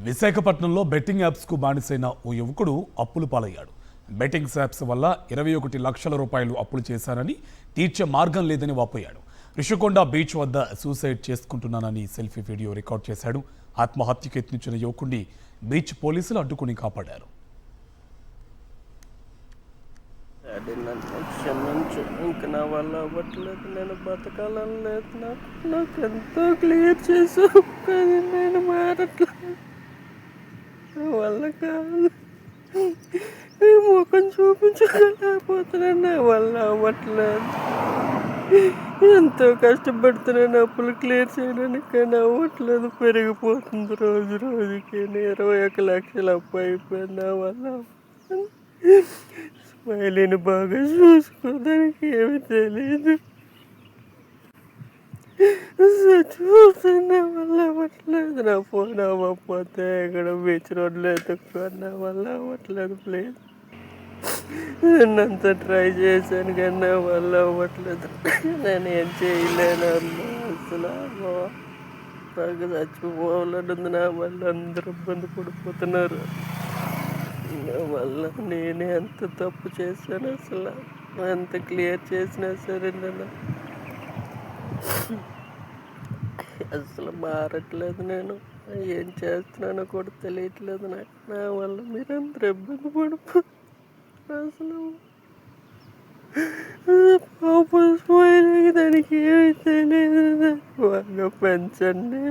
విశాఖపట్నంలో బెట్టింగ్ యాప్స్కు బానిసైన ఓ యువకుడు అప్పులు పాలయ్యాడు. బెట్టింగ్ యాప్స్ వల్ల 21 లక్షల రూపాయలు అప్పులు చేశానని, తీర్చే మార్గం లేదని వాపోయాడు. రిషికొండ బీచ్ వద్ద సూసైడ్ చేసుకుంటున్నానని సెల్ఫీ వీడియో రికార్డ్ చేశాడు. ఆత్మహత్యకు యత్నించిన యువకుడిని బీచ్ పోలీసులు అడ్డుకుని కాపాడారు. నన్ను క్షమించు, ఇంక నా వల్ల అవ్వట్లేదు, నేను బతకాలని లేదు, నాకు ఎంతో క్లియర్ చేసావు కానీ నేను మారట్లేదు, నా వల్ల కాదు, నీ ముఖం చూపించలేకపోతున్నాను, నా వల్ల అవ్వట్లేదు, ఎంతో కష్టపడుతున్నాను అప్పులు క్లియర్ చేయడానికి కానీ అవ్వట్లేదు, పెరిగిపోతుంది రోజు రోజుకి, 21 లక్షలు అప్పు అయిపోయింది, నా వల్ల స్మైలీని బాగా చూసుకోవడానికి ఏమి తెలియదు, చచ్చిపోతున్నా వల్ల అవ్వట్లేదు, నా ఫోన్ అవ్వకపోతే ఇక్కడ బీచ్ రోడ్లో ఎత్తుక్కోని నా వల్ల అవ్వట్లేదు, ప్లీజ్ నేనంతా ట్రై చేశాను కానీ నా వల్ల అవ్వట్లేదు, నేను ఏం చేయలేను అమ్మా, అసలు నాకు చచ్చిపోవాలన్నది, నా వల్ల అందరూ ఇబ్బంది పడిపోతున్నారు, నా వల్ల నేనే ఎంత తప్పు చేశాను, అసలు ఎంత క్లియర్ చేసినా సరే నేను అసలు మారట్లేదు, నేను ఏం చేస్తున్నానో కూడా తెలియట్లేదు నాకు, నా వల్ల మీరందరూ ఇబ్బంది పడిపోతున్నారు, అసలు పాపం దానికి ఏమి తెలియదు, బాగా పెంచండి.